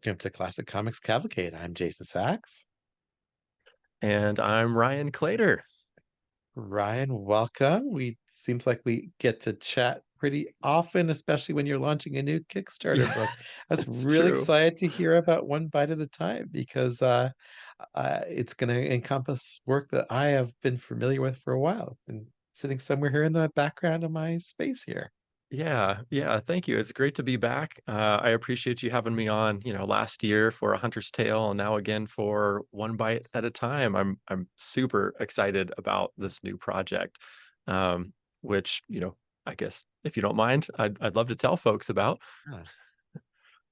welcome to Classic Comics Cavalcade. I'm Jason Sachs. And I'm Ryan Claytor. Ryan, welcome. We seems like we get to chat pretty often, especially when you're launching a new Kickstarter Yeah, book. I was it's really true. excited to hear about One Bite at a Time because it's going to encompass work that I have been familiar with for a while and sitting somewhere here in the background of my space here. Yeah, thank you. It's great to be back. I appreciate you having me on, last year for A Hunter's Tale and now again for One Bite at a Time. I'm super excited about this new project. Um, which, I guess if you don't mind, I'd love to tell folks about. Yeah.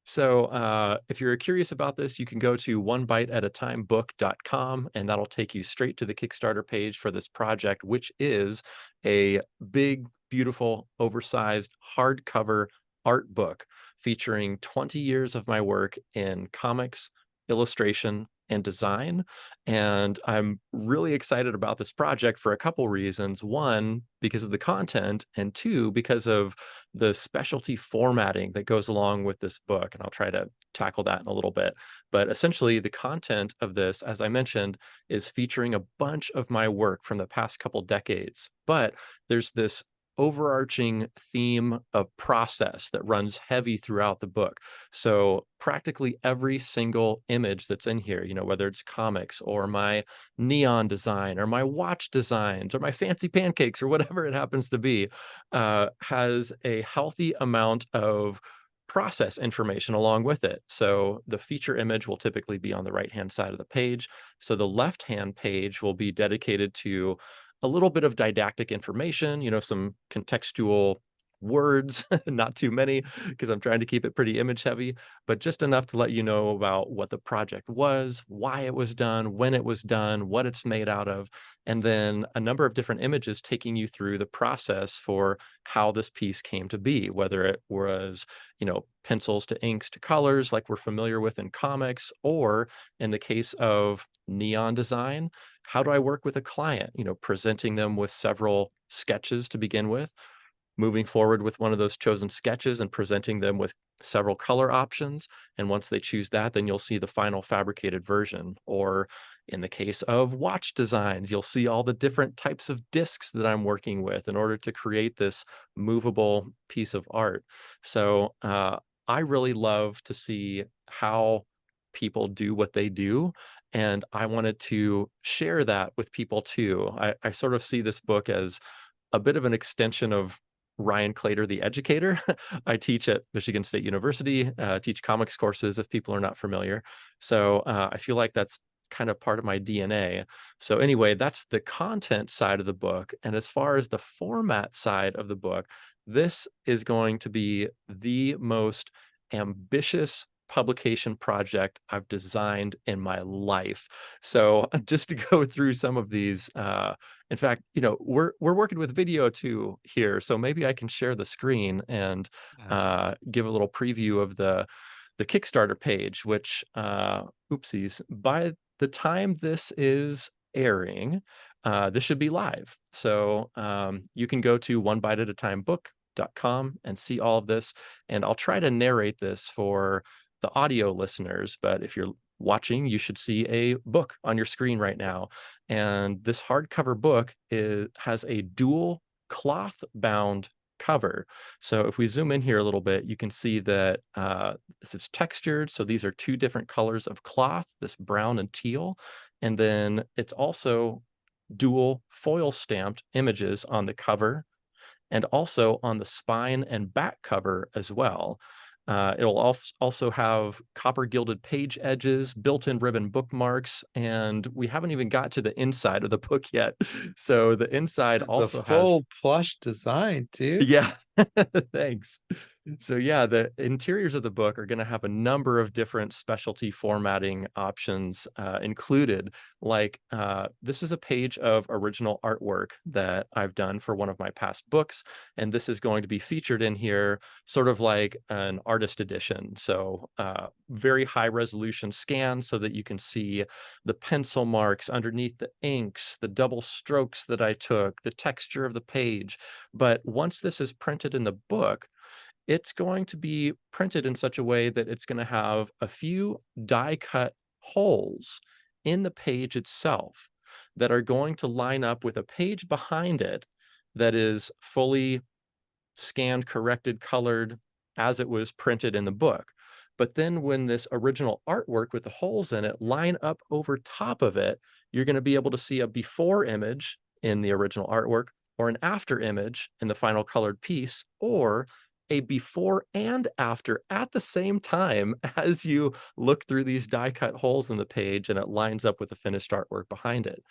So, if you're curious about this, you can go to onebiteatatimebook.com, and that'll take you straight to the Kickstarter page for this project, which is a big, beautiful, oversized hardcover art book featuring 20 years of my work in comics, illustration, and design. And I'm really excited about this project for a couple reasons. One, because of the content, and two, because of the specialty formatting that goes along with this book, and I'll try to tackle that in a little bit. But essentially, the content of this, as I mentioned, is featuring a bunch of my work from the past couple decades. But there's this overarching theme of process that runs heavy throughout the book. So practically every single image that's in here, whether it's comics or my neon design or my watch designs or my fancy pancakes or whatever it happens to be, has a healthy amount of process information along with it. So the feature image will typically be on the right-hand side of the page. So the left-hand page will be dedicated to a little bit of didactic information, some contextual words, not too many, because I'm trying to keep it pretty image heavy, but just enough to let you know about what the project was, why it was done, when it was done, what it's made out of, and then a number of different images taking you through the process for how this piece came to be, whether it was, pencils to inks to colors like we're familiar with in comics, or in the case of neon design, how do I work with a client, presenting them with several sketches to begin with, moving forward with one of those chosen sketches and presenting them with several color options. And once they choose that, then you'll see the final fabricated version. Or in the case of watch designs, you'll see all the different types of discs that I'm working with in order to create this movable piece of art. So I really love to see how people do what they do. And I wanted to share that with people too. I sort of see this book as a bit of an extension of Ryan Claytor, the educator. I teach at Michigan State University, teach comics courses if people are not familiar. So I feel like that's kind of part of my DNA. So anyway, that's the content side of the book. And as far as the format side of the book, this is going to be the most ambitious publication project I've designed in my life. So just to go through some of these, in fact, we're working with video too here, so maybe I can share the screen and Yeah. give a little preview of the Kickstarter page, which oopsies, by the time this is airing, this should be live. So you can go to onebiteatatimebook.com and see all of this, and I'll try to narrate this for the audio listeners, but if you're watching, you should see a book on your screen right now. And this hardcover book has a dual cloth bound cover. So if we zoom in here a little bit, you can see that this is textured. So these are two different colors of cloth, this brown and teal. And then it's also dual foil stamped images on the cover and also on the spine and back cover as well. It'll also have copper gilded page edges, built-in ribbon bookmarks, and we haven't even got to the inside of the book yet. So the inside The also has full plush design, too. yeah. Thanks. So yeah, the interiors of the book are going to have a number of different specialty formatting options included. Like this is a page of original artwork that I've done for one of my past books, and this is going to be featured in here, sort of like an artist edition. So very high resolution scan so that you can see the pencil marks underneath the inks, the double strokes that I took, the texture of the page. But once this is printed in the book, it's going to be printed in such a way that it's going to have a few die cut holes in the page itself that are going to line up with a page behind it that is fully scanned, corrected, colored as it was printed in the book. But then when this original artwork with the holes in it line up over top of it, you're going to be able to see a before image in the original artwork or an after image in the final colored piece or a before and after at the same time as you look through these die cut holes in the page and it lines up with the finished artwork behind it.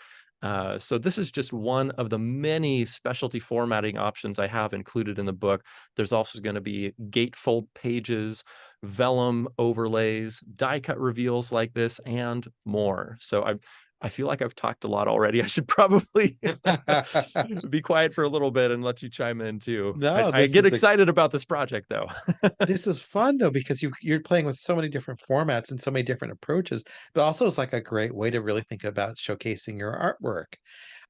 So this is just one of the many specialty formatting options I have included in the book. There's also going to be gatefold pages, vellum overlays, die cut reveals like this, and more. So I feel like I've talked a lot already. I should probably be quiet for a little bit and let you chime in too. No, I get excited about this project though. this is fun though because you're playing with so many different formats and so many different approaches, but also it's like a great way to really think about showcasing your artwork,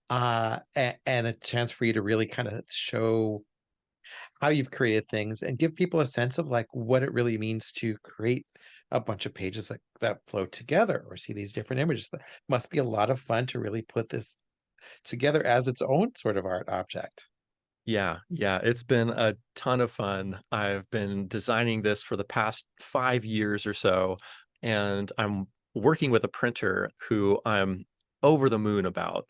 and a chance for you to really kind of show how you've created things and give people a sense of like what it really means to create a bunch of pages that flow together or see these different images. That must be a lot of fun to really put this together as its own sort of art object. Yeah, yeah, it's been a ton of fun. I've been designing this for the past 5 years or so, and I'm working with a printer who I'm over the moon about.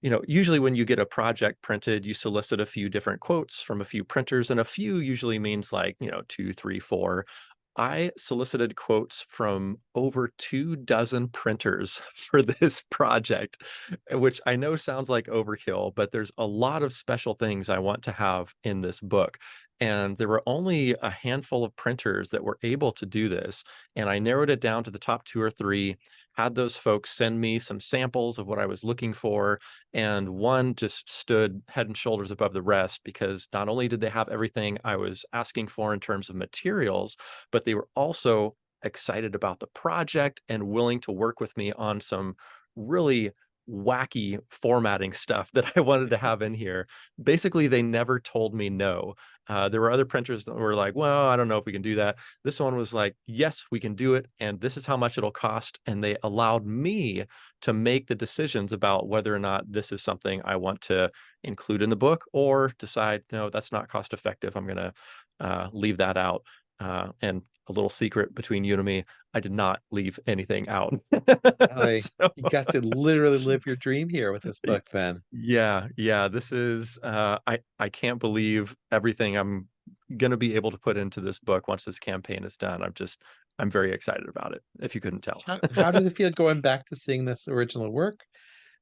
Usually when you get a project printed, you solicit a few different quotes from a few printers, and a few usually means like, 2, 3, 4. I solicited quotes from over 2 dozen printers for this project, which I know sounds like overkill, but there's a lot of special things I want to have in this book. And there were only a handful of printers that were able to do this. And I narrowed it down to the top 2 or 3, had those folks send me some samples of what I was looking for. And one just stood head and shoulders above the rest because not only did they have everything I was asking for in terms of materials, but they were also excited about the project and willing to work with me on some really wacky formatting stuff that I wanted to have in here. Basically, they never told me no. There were other printers that were like, well, I don't know if we can do that. This one was like, yes, we can do it. And this is how much it'll cost. And they allowed me to make the decisions about whether or not this is something I want to include in the book or decide, no, that's not cost effective. I'm going to leave that out. And a little secret between you and me, I did not leave anything out. Really, So, you got to literally live your dream here with this y- book then. yeah, yeah, this is I can't believe everything I'm gonna be able to put into this book once this campaign is done. I'm very excited about it, if you couldn't tell. How did it feel going back to seeing this original work?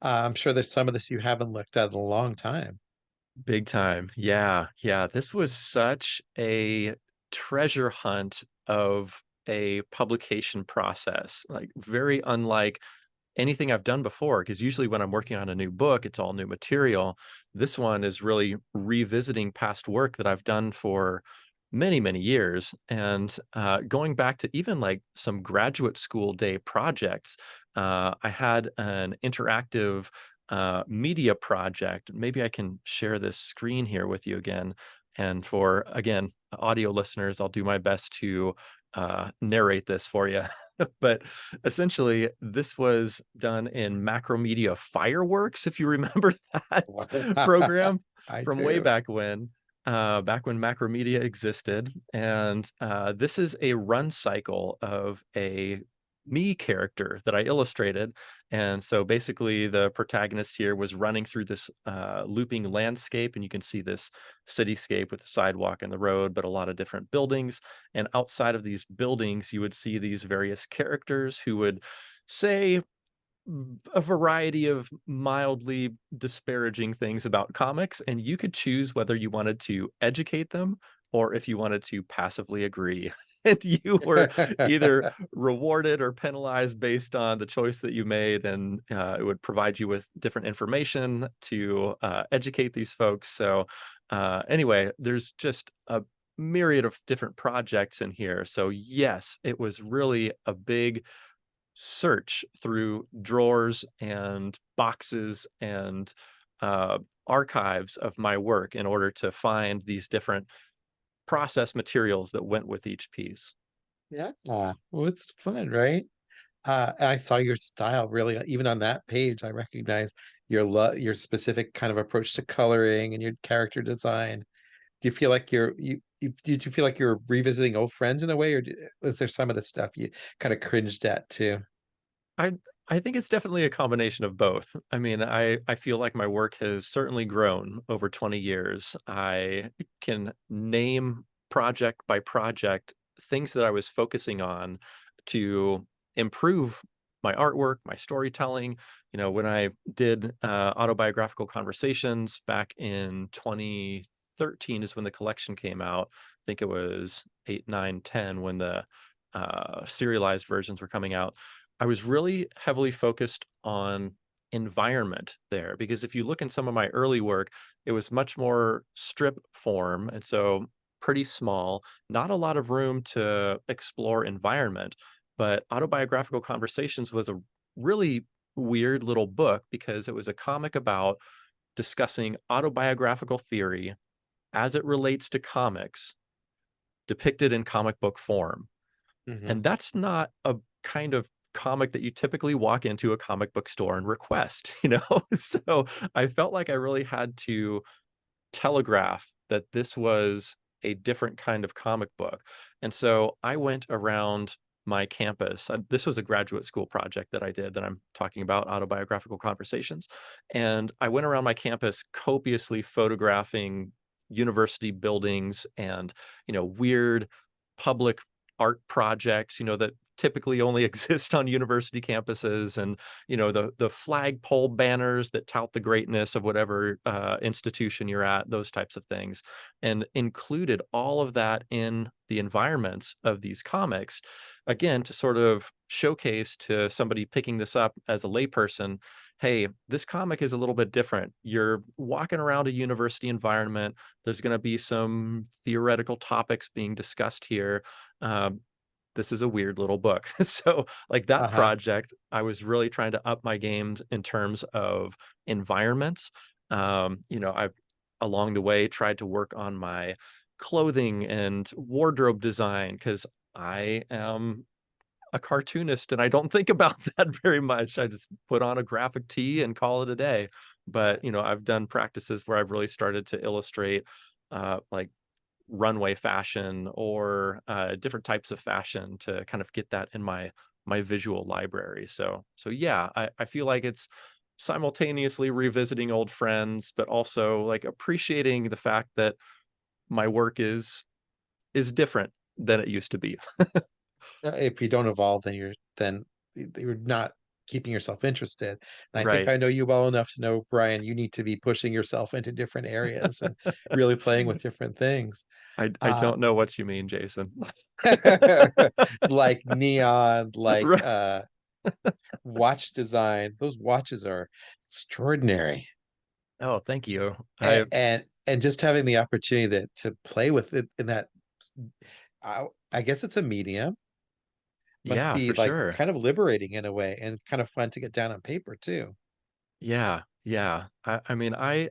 I'm sure there's some of this you haven't looked at in a long time. Big time. Yeah, yeah. This was such a treasure hunt of a publication process, like very unlike anything I've done before. Because usually when I'm working on a new book, it's all new material. This one is really revisiting past work that I've done for many, many years and going back to even like some graduate school day projects. I had an interactive media project. Maybe I can share this screen here with you again. And for, again, audio listeners, I'll do my best to narrate this for you. But essentially, this was done in Macromedia Fireworks, if you remember that program I from way do. back when Macromedia existed. And this is a run cycle of a me character that I illustrated. And so basically, the protagonist here was running through this looping landscape, and you can see this cityscape with the sidewalk and the road, but a lot of different buildings. And outside of these buildings, you would see these various characters who would say a variety of mildly disparaging things about comics, and you could choose whether you wanted to educate them or if you wanted to passively agree. And you were either rewarded or penalized based on the choice that you made, and it would provide you with different information to educate these folks. So, anyway, there's just a myriad of different projects in here. So, yes, it was really a big search through drawers and boxes and uh, archives of my work in order to find these different process materials that went with each piece. Yeah. Well, it's fun, right? And I saw your style really, even on that page, I recognize your specific kind of approach to coloring and your character design. Do you feel like did you feel like you're revisiting old friends in a way, or is there some of the stuff you kind of cringed at too? I I think it's definitely a combination of both. I mean, I feel like my work has certainly grown over 20 years. I can name project by project things that I was focusing on to improve my artwork, my storytelling. You know, when I did autobiographical conversations back in 2013 is when the collection came out. I think it was 8, 9, 10 when the serialized versions were coming out. I was really heavily focused on environment there because if you look in some of my early work, it was much more strip form. And so pretty small, not a lot of room to explore environment. But Autobiographical Conversations was a really weird little book because it was a comic about discussing autobiographical theory as it relates to comics depicted in comic book form. Hmm. And that's not a kind of comic that you typically walk into a comic book store and request, you know? So I felt like I really had to telegraph that this was a different kind of comic book. And so I went around my campus. This was a graduate school project that I did that I'm talking about, autobiographical conversations. And I went around my campus copiously photographing university buildings and, weird public art projects, that typically only exist on university campuses and the flagpole banners that tout the greatness of whatever institution you're at, those types of things, and included all of that in the environments of these comics, again to sort of showcase to somebody picking this up as a layperson, hey, this comic is a little bit different. You're walking around a university environment. There's going to be some theoretical topics being discussed here. um, this is a weird little book. So, like that Uh-huh. project, I was really trying to up my game in terms of environments. I've along the way tried to work on my clothing and wardrobe design because I am a cartoonist and I don't think about that very much. I just put on a graphic tee and call it a day. But, I've done practices where I've really started to illustrate like runway fashion or different types of fashion to kind of get that in my visual library. So yeah, I feel like it's simultaneously revisiting old friends, but also like appreciating the fact that my work is different than it used to be. If you don't evolve, you're not keeping yourself interested. And I think Right. I know you well enough to know, Brian, you need to be pushing yourself into different areas and really playing with different things. I Uh, don't know what you mean, Jason. like neon, like Right. watch design. Those watches are extraordinary. Oh, thank you. And just having the opportunity to play with it in that, I guess it's a medium, must Yeah, be for like sure. kind of liberating in a way and kind of fun to get down on paper too. Yeah, yeah. I mean, I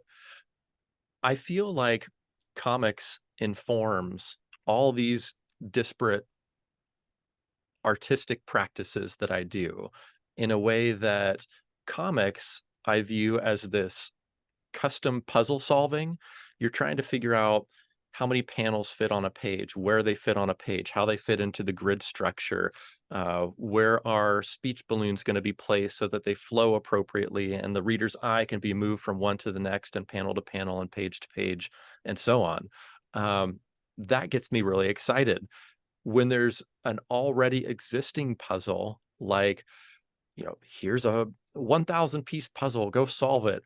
feel like comics informs all these disparate artistic practices that I do in a way that comics I view as this custom puzzle solving. You're trying to figure out how many panels fit on a page, where they fit on a page, how they fit into the grid structure, where are speech balloons going to be placed so that they flow appropriately and the reader's eye can be moved from one to the next and panel to panel and page to page and so on. Um, that gets me really excited when there's an already existing puzzle, like, here's a 1,000 piece puzzle, go solve it.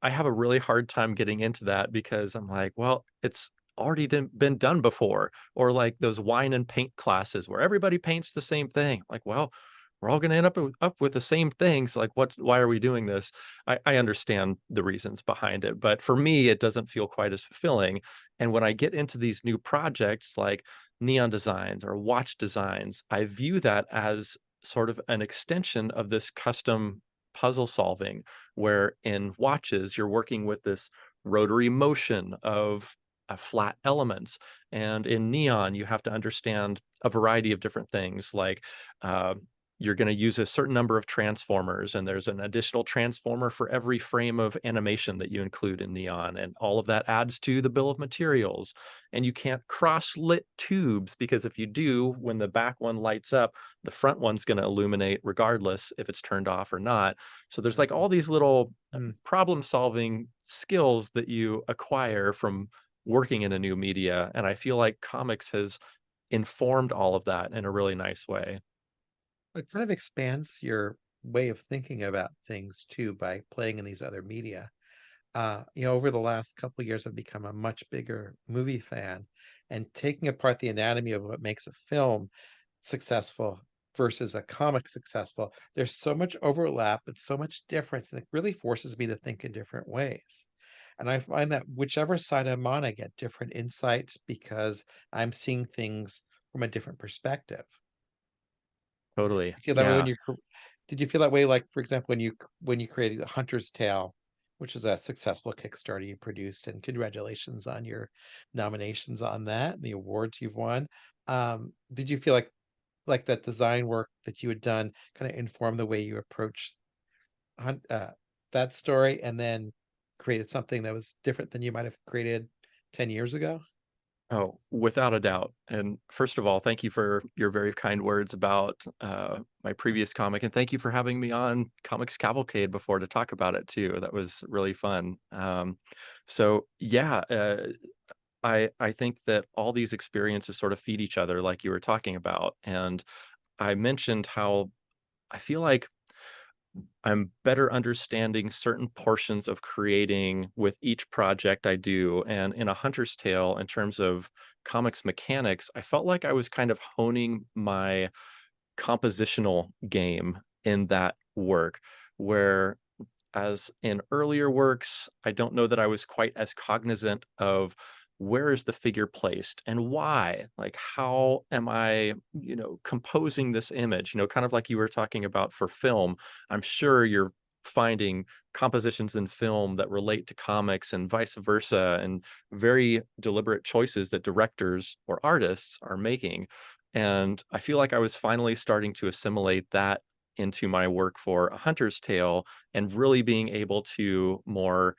I have a really hard time getting into that because I'm like, well, it's already been done before. Or like those wine and paint classes where everybody paints the same thing. Like, well, we're all going to end up with the same things. Like, why are we doing this? I understand the reasons behind it, but for me, it doesn't feel quite as fulfilling. And when I get into these new projects like neon designs or watch designs, I view that as sort of an extension of this custom puzzle solving, where in watches, you're working with this rotary motion of flat elements. And in Neon, you have to understand a variety of different things like uh, you're going to use a certain number of transformers, and there's an additional transformer for every frame of animation that you include in Neon. And all of that adds to the bill of materials. And you can't cross lit tubes because if you do, when the back one lights up, the front one's going to illuminate regardless if it's turned off or not. So there's like all these little Mm. problem solving skills that you acquire from working in a new media. And I feel like comics has informed all of that in a really nice way. It kind of expands your way of thinking about things too by playing in these other media. Over the last couple of years, I've become a much bigger movie fan, and taking apart the anatomy of what makes a film successful versus a comic successful, there's so much overlap and so much difference, and it really forces me to think in different ways. And I find that whichever side I'm on, I get different insights because I'm seeing things from a different perspective. Totally. You feel that way when Yeah. did you feel that way, like, for example, when you created Hunter's Tale, which is a successful Kickstarter you produced, and congratulations on your nominations on that and the awards you've won. Did you feel like that design work that you had done kinda informed the way you approach hunt that story and then created something that was different than you might have created 10 years ago? Oh, without a doubt. And first of all, thank you for your very kind words about my previous comic, and thank you for having me on Comics Cavalcade before to talk about it too. That was really fun. So yeah, I think that all these experiences sort of feed each other, like you were talking about. And I mentioned how I feel like I'm better understanding certain portions of creating with each project I do. And in A Hunter's Tale, in terms of comics mechanics, I felt like I was kind of honing my compositional game in that work, where as in earlier works, I don't know that I was quite as cognizant of where is the figure placed and why? Like, how am I, composing this image? Kind of like you were talking about for film. I'm sure you're finding compositions in film that relate to comics and vice versa, and very deliberate choices that directors or artists are making. And I feel like I was finally starting to assimilate that into my work for A Hunter's Tale and really being able to more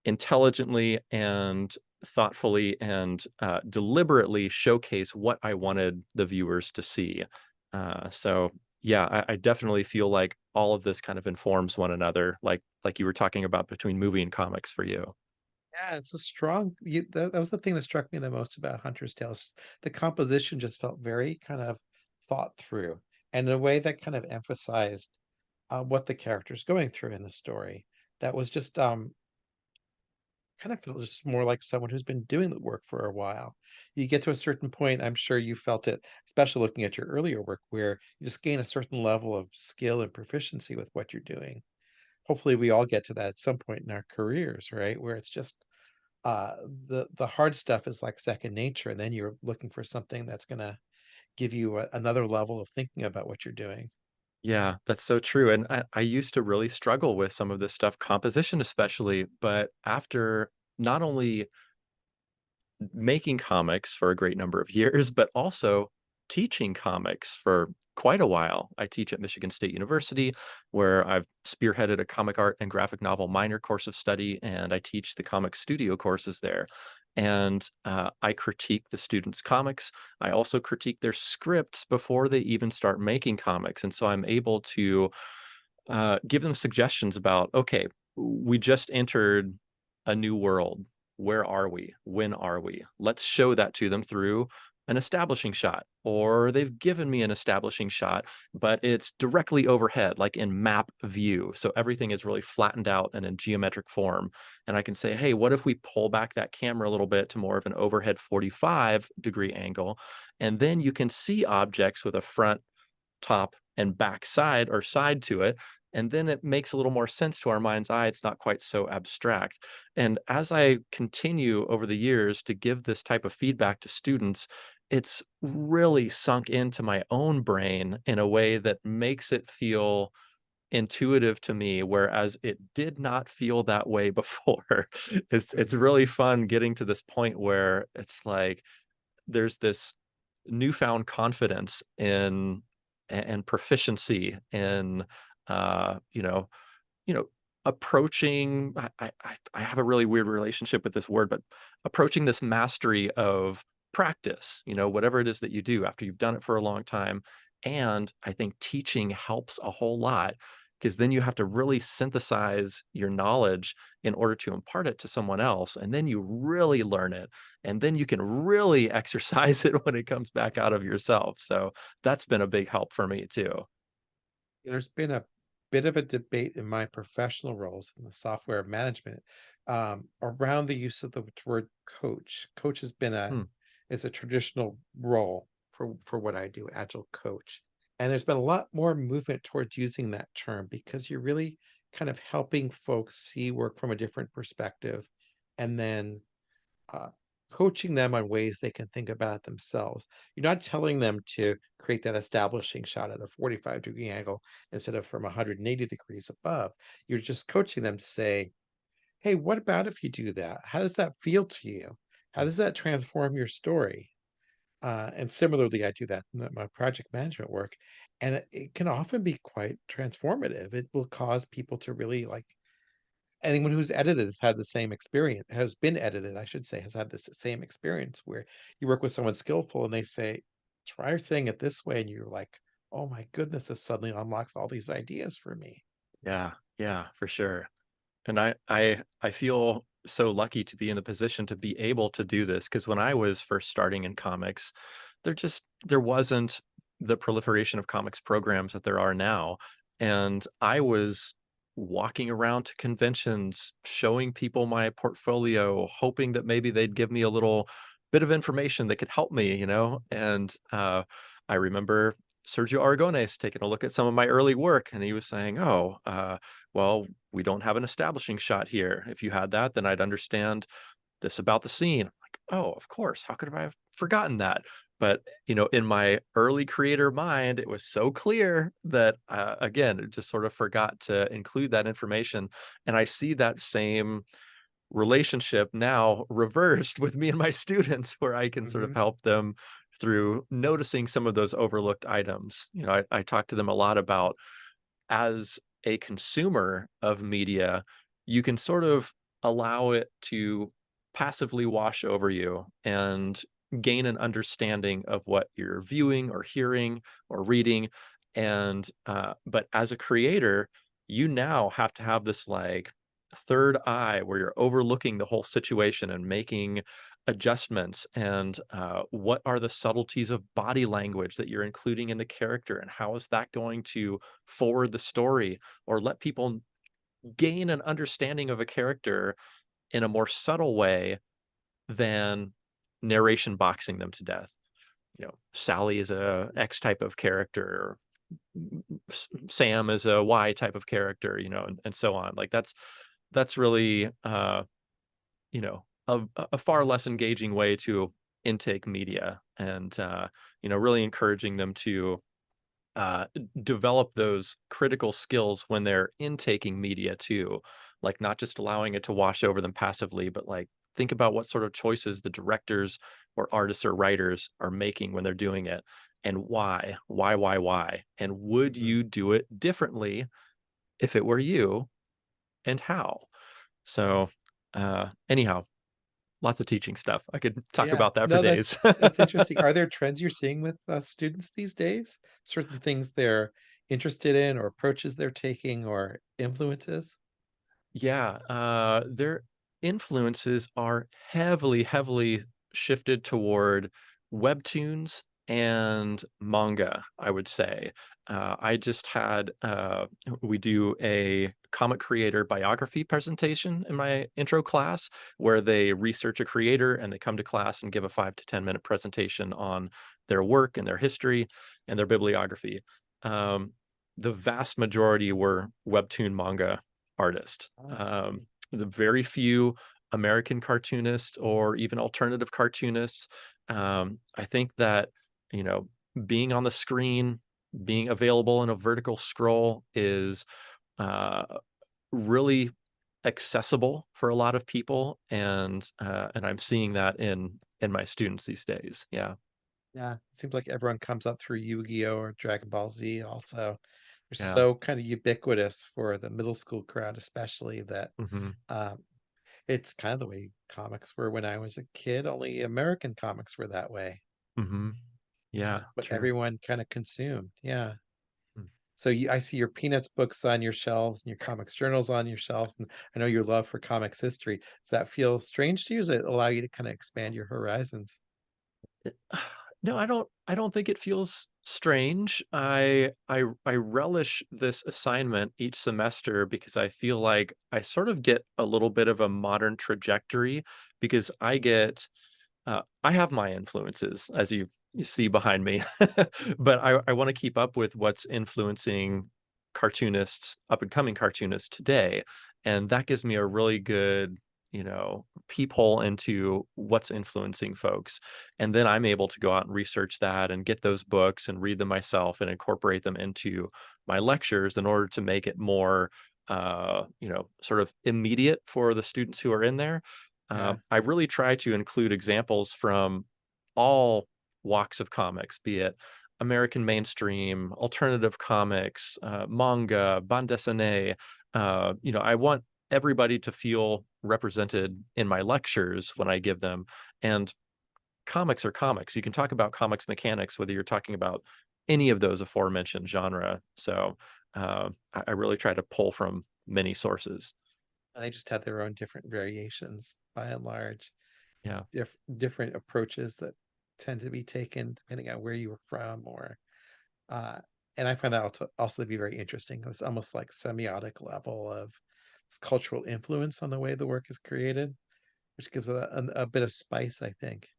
intelligently and thoughtfully and deliberately showcase what I wanted the viewers to see. So yeah, I definitely feel like all of this kind of informs one another, like you were talking about between movie and comics for you. Yeah, it's a strong that was the thing that struck me the most about Hunter's Tale, is just the composition just felt very kind of thought through, and in a way that kind of emphasized, what the character's going through in the story. That was just, kind of felt just more like someone who's been doing the work for a while. You get to a certain point, I'm sure you felt it, especially looking at your earlier work, where you just gain a certain level of skill and proficiency with what you're doing. Hopefully, we all get to that at some point in our careers, right? Where it's just uh the hard stuff is like second nature, and then you're looking for something that's going to give you another level of thinking about what you're doing. Yeah, that's so true. And I used to really struggle with some of this stuff, composition especially, but after not only making comics for a great number of years, but also teaching comics for quite a while. I teach at Michigan State University, where I've spearheaded a comic art and graphic novel minor course of study, and I teach the comic studio courses there. And I critique the students' comics. I also critique their scripts before they even start making comics. And so I'm able to give them suggestions about, okay, we just entered a new world. Where are we? When are we? Let's show that to them through an establishing shot. Or they've given me an establishing shot, but it's directly overhead, like in map view. So everything is really flattened out and in geometric form. And I can say, hey, what if we pull back that camera a little bit to more of an overhead 45-degree angle? And then you can see objects with a front, top, and back side or side to it. And then it makes a little more sense to our mind's eye. It's not quite so abstract. And as I continue over the years to give this type of feedback to students, it's really sunk into my own brain in a way that makes it feel intuitive to me, whereas it did not feel that way before. It's really fun getting to this point where it's like there's this newfound confidence in and proficiency in uh, you know, you know, approaching I have a really weird relationship with this word, but approaching this mastery of practice, whatever it is that you do after you've done it for a long time. And I think teaching helps a whole lot because then you have to really synthesize your knowledge in order to impart it to someone else. And then you really learn it. And then you can really exercise it when it comes back out of yourself. So that's been a big help for me too. There's been a bit of a debate in my professional roles in the software management around the use of the word coach. Coach has been a Hmm. it's a traditional role for what I do, agile coach. And there's been a lot more movement towards using that term because you're really kind of helping folks see work from a different perspective and then uh, coaching them on ways they can think about it themselves. You're not telling them to create that establishing shot at a 45-degree angle instead of from 180 degrees above. You're just coaching them to say, hey, what about if you do that? How does that feel to you? How does that transform your story? And similarly, I do that in my project management work, and it can often be quite transformative. It will cause people to really like anyone who's edited has had the same experience, has been edited, I should say, has had this same experience where you work with someone skillful and they say, try saying it this way. And you're like, oh my goodness, this suddenly unlocks all these ideas for me. Yeah, yeah, for sure. And I feel so lucky to be in the position to be able to do this because when I was first starting in comics, there wasn't the proliferation of comics programs that there are now. And I was walking around to conventions, showing people my portfolio, hoping that maybe they'd give me a little bit of information that could help me. And I remember Sergio Aragones taking a look at some of my early work, and he was saying, "Oh, well, we don't have an establishing shot here. If you had that, then I'd understand this about the scene." I'm like, "Oh, of course. How could I have forgotten that?" But, in my early creator mind, it was so clear that, again, it just sort of forgot to include that information. And I see that same relationship now reversed with me and my students, where I can sort of Hmm. help them through noticing some of those overlooked items. I talk to them a lot about as a consumer of media, you can sort of allow it to passively wash over you and gain an understanding of what you're viewing or hearing or reading. And but as a creator, you now have to have this like third eye where you're overlooking the whole situation and making adjustments and what are the subtleties of body language that you're including in the character and how is that going to forward the story or let people gain an understanding of a character in a more subtle way than narration boxing them to death. Sally is a X type of character, Sam is a Y type of character, and so on. Like that's really a far less engaging way to intake media and really encouraging them to develop those critical skills when they're intaking media too, like not just allowing it to wash over them passively, but like think about what sort of choices the directors or artists or writers are making when they're doing it and why, and would Hmm. you do it differently if it were you and how? So anyhow, lots of teaching stuff. I could talk Yeah, about that for no, days. that's interesting. Are there trends you're seeing with students these days? Certain things they're interested in, or approaches they're taking, or influences? Yeah, their influences are heavily, heavily shifted toward webtoons and manga, I would say. I just had we do a comic creator biography presentation in my intro class where they research a creator and they come to class and give a 5 to 10 minute presentation on their work and their history and their bibliography. Um, the vast majority were webtoon manga artists. Oh, The very few American cartoonists or even alternative cartoonists. I think that, you know, being on the screen being available in a vertical scroll is uh, really accessible for a lot of people, and I'm seeing that in my students these days. Yeah, Yeah, it seems like everyone comes up through Yu-Gi-Oh! Or Dragon Ball Z also. They're yeah, so kind of ubiquitous for the middle school crowd, especially that hmm um, it's kind of the way comics were when I was a kid, only American comics were that way. hmm It's yeah, what true. everyone kind of consumed. Yeah. Mm. So I see your Peanuts books on your shelves and your comics journals on your shelves, and I know your love for comics history. Does that feel strange to you? Does it allow you to kind of expand your horizons? No, I don't think it feels strange. I relish this assignment each semester because I feel like I sort of get a little bit of a modern trajectory because I have my influences, as you see behind me, but I want to keep up with what's influencing cartoonists, up and coming cartoonists today, and that gives me a really good, peephole into what's influencing folks, and then I'm able to go out and research that and get those books and read them myself and incorporate them into my lectures in order to make it more, sort of immediate for the students who are in there. Yeah, I really try to include examples from all walks of comics, be it American mainstream, alternative comics, manga, bande dessinée. I want everybody to feel represented in my lectures when I give them. And comics are comics. You can talk about comics mechanics, whether you're talking about any of those aforementioned genre. So I really try to pull from many sources. and they just have their own different variations by and large, Yeah. different approaches that tend to be taken depending on where you were from or uh and I find that also to be very interesting. It's almost like semiotic level of this cultural influence on the way the work is created, which gives it a bit of spice, I think.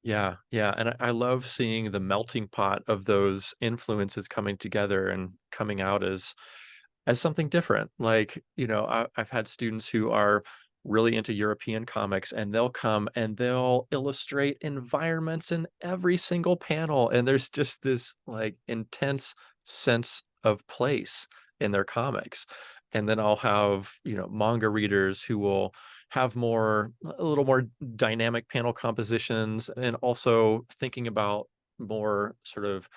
Yeah, yeah, and I love seeing the melting pot of those influences coming together and coming out as something different. Like, I've had students who are really into European comics, and they'll come and they'll illustrate environments in every single panel, and there's just this like intense sense of place in their comics. And then I'll have, manga readers who will have a little more dynamic panel compositions, and also thinking about more sort of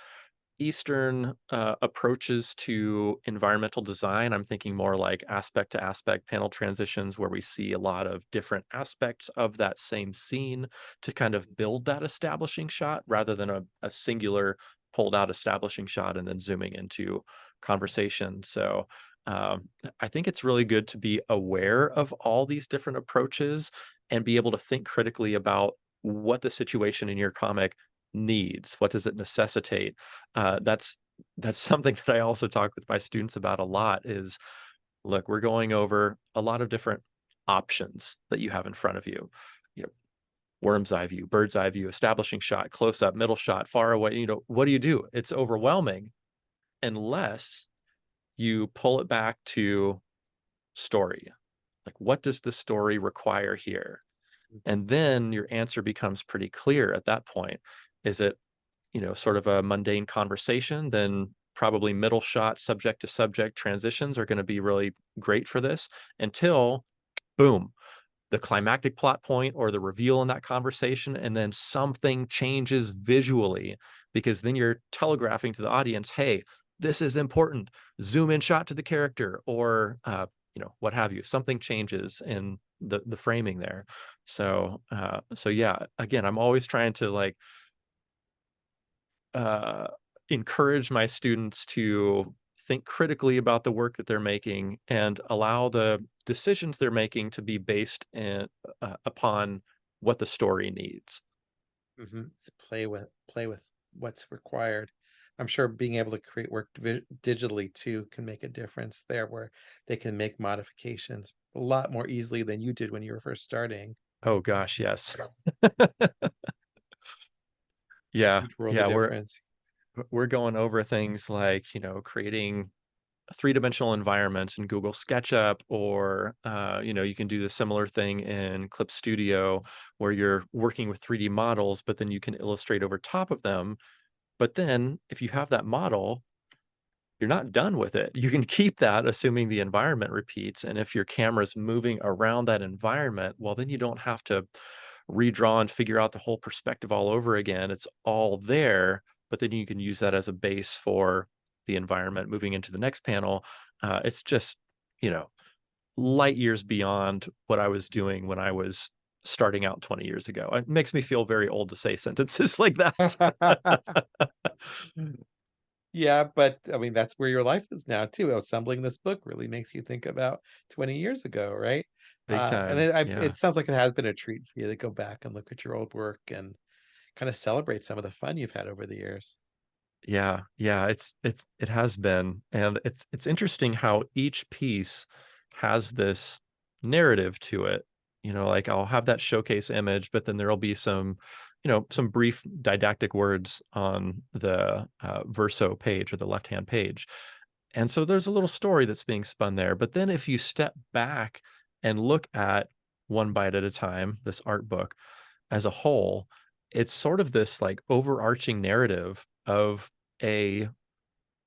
Eastern approaches to environmental design. I'm thinking more like aspect to aspect panel transitions where we see a lot of different aspects of that same scene to kind of build that establishing shot rather than a singular pulled out establishing shot and then zooming into conversation. So I think it's really good to be aware of all these different approaches and be able to think critically about what the situation in your comic needs. What does it necessitate? That's something that I also talk with my students about a lot is, look, we're going over a lot of different options that you have in front of you. You know, worm's eye view, bird's eye view, establishing shot, close up, middle shot, far away. What do? It's overwhelming unless you pull it back to story. Like, what does the story require here? And then your answer becomes pretty clear at that point. Is it, sort of a mundane conversation? Then probably middle shot, subject to subject transitions are going to be really great for this until boom, the climactic plot point or the reveal in that conversation, and then something changes visually because then you're telegraphing to the audience, hey, this is important. Zoom in shot to the character, or what have you. Something changes in the framing there. So yeah, again, I'm always trying to like uh, encourage my students to think critically about the work that they're making and allow the decisions they're making to be based upon what the story needs. To play with what's required. I'm sure being able to create work digitally too can make a difference there, where they can make modifications a lot more easily than you did when you were first starting. Oh gosh, yes. Yeah, Huge world of yeah, difference. we're going over things like, creating three-dimensional environments in Google SketchUp, or you can do the similar thing in Clip Studio where you're working with 3D models, but then you can illustrate over top of them But then if you have that model, you're not done with it. You can keep that assuming the environment repeats, and if your camera's moving around that environment, well, then you don't have to redraw and figure out the whole perspective all over again. It's all there, but then you can use that as a base for the environment moving into the next panel. It's just, you know, light years beyond what I was doing when I was starting out 20 years ago. It makes me feel very old to say sentences like that. Yeah, but I mean, that's where your life is now too. Assembling this book really makes you think about 20 years ago, right? Big And time. Yeah. it sounds like it has been a treat for you to go back and look at your old work and kind of celebrate some of the fun you've had over the years. Yeah, yeah, it has been, and it's interesting how each piece has this narrative to it. You know, like I'll have that showcase image, but then there'll be some, some brief didactic words on the verso page or the left-hand page. And so there's a little story that's being spun there. But then if you step back and look at One Bite at a Time, this art book as a whole, it's sort of this like overarching narrative of a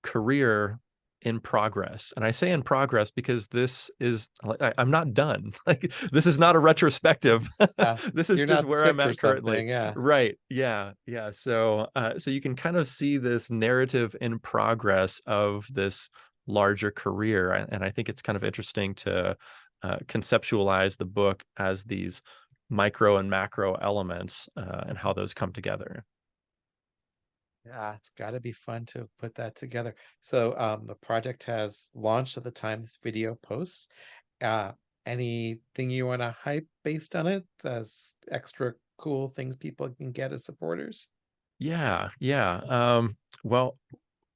career in progress. And I say in progress because this is like I'm not done. Like this is not a retrospective. Yeah, This is you're just not where I'm sick or at currently. something. Yeah. Right. Yeah. Yeah. So you can kind of see this narrative in progress of this larger career. And I think it's kind of interesting to conceptualize the book as these micro and macro elements and how those come together. Yeah, it's got to be fun to put that together. So, the project has launched at the time this video posts. Uh, Anything you want to hype based on it? As extra cool things people can get as supporters? Yeah, yeah. Well,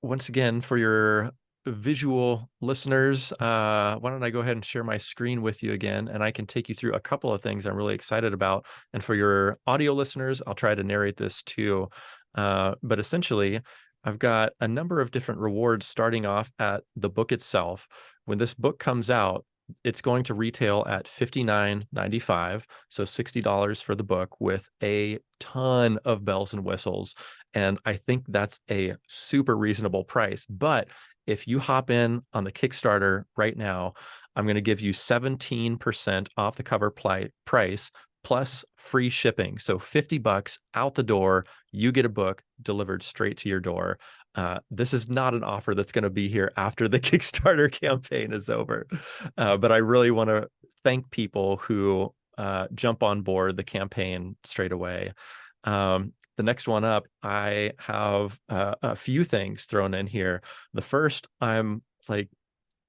once again, for your visual listeners, why don't I go ahead and share my screen with you again, and I can take you through a couple of things I'm really excited about. And for your audio listeners, I'll try to narrate this too. But essentially, I've got a number of different rewards starting off at the book itself. When this book comes out, it's going to retail at $59.95, so $60 for the book with a ton of bells and whistles. And I think that's a super reasonable price. But if you hop in on the Kickstarter right now, I'm going to give you 17% off the cover price plus free shipping. So 50 bucks out the door, you get a book delivered straight to your door. This is not an offer that's going to be here after the Kickstarter campaign is over. But I really want to thank people who jump on board the campaign straight away. The next one up, I have a few things thrown in here. The first, I'm like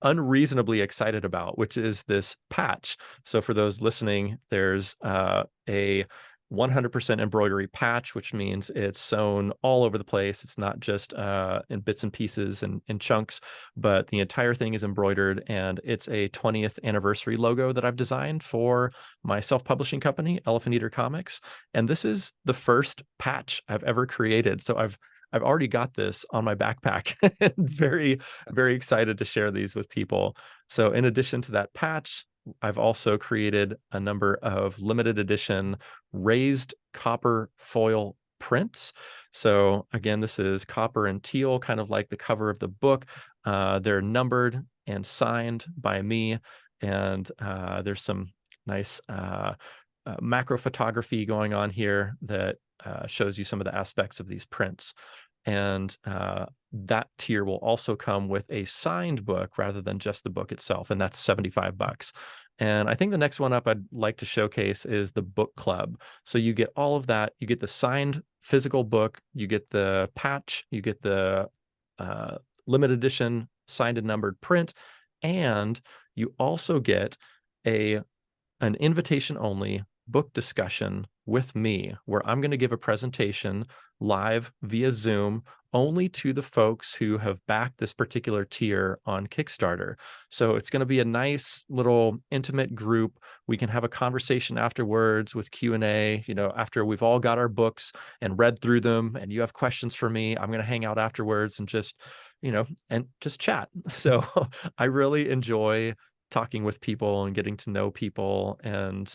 unreasonably excited about, which is this patch. So for those listening, there's a 100% embroidery patch, which means it's sewn all over the place. It's not just in bits and pieces and in chunks, but the entire thing is embroidered. And it's a 20th anniversary logo that I've designed for my self-publishing company, Elephant Eater Comics. And this is the first patch I've ever created. So I've already got this on my backpack and very, very excited to share these with people. So in addition to that patch, I've also created a number of limited edition raised copper foil prints. So again, this is copper and teal, kind of like the cover of the book. They're numbered and signed by me. And there's some nice macro photography going on here that shows you some of the aspects of these prints. And that tier will also come with a signed book rather than just the book itself, and that's 75 bucks. And I think the next one up I'd like to showcase is the book club. So you get all of that. You get the signed physical book, you get the patch, you get the limited edition signed and numbered print, and you also get a an invitation only book discussion with me where I'm going to give a presentation live via Zoom only to the folks who have backed this particular tier on Kickstarter. So it's going to be a nice little intimate group. We can have a conversation afterwards with Q&A, after we've all got our books and read through them and you have questions for me, I'm going to hang out afterwards and just chat. So I really enjoy talking with people and getting to know people and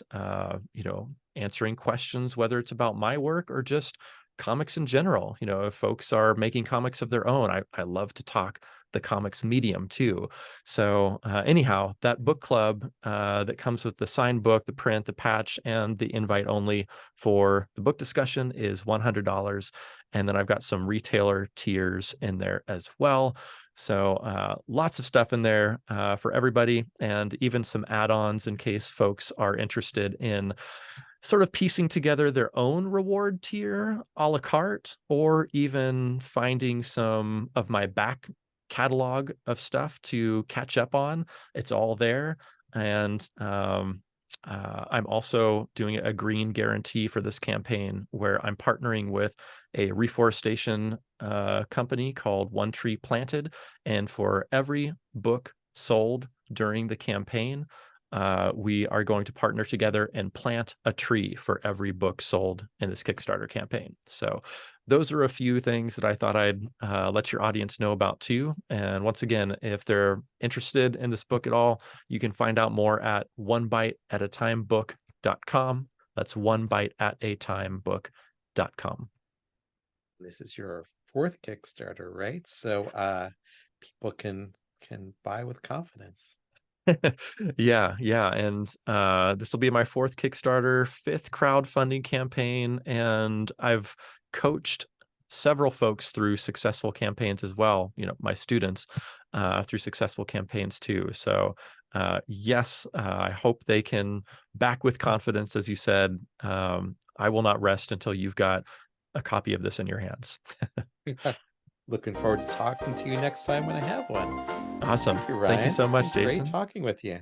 answering questions, whether it's about my work or just comics in general. You know, if folks are making comics of their own, I love to talk the comics medium too. So anyhow, that book club that comes with the signed book, the print, the patch, and the invite only for the book discussion is $100. And then I've got some retailer tiers in there as well. So lots of stuff in there for everybody, and even some add-ons in case folks are interested in sort of piecing together their own reward tier a la carte, or even finding some of my back catalog of stuff to catch up on. It's all there. And I'm also doing a green guarantee for this campaign where I'm partnering with a reforestation company called One Tree Planted. And for every book sold during the campaign, we are going to partner together and plant a tree for every book sold in this Kickstarter campaign. So those are a few things that I thought I'd let your audience know about too. And once again, if they're interested in this book at all, you can find out more at onebiteatatimebook.com. That's onebiteatatimebook.com. This is your fourth Kickstarter, right? So people can buy with confidence. Yeah, yeah, and this will be my fourth Kickstarter, fifth crowdfunding campaign, and I've coached several folks through successful campaigns as well. You know, my students through successful campaigns too. So yes, I hope they can back with confidence, as you said. I will not rest until you've got a copy of this in your hands. Looking forward to talking to you next time when I have one. Awesome. Thank you, Thank you Ryan. so It's been much, great Jason. talking with you.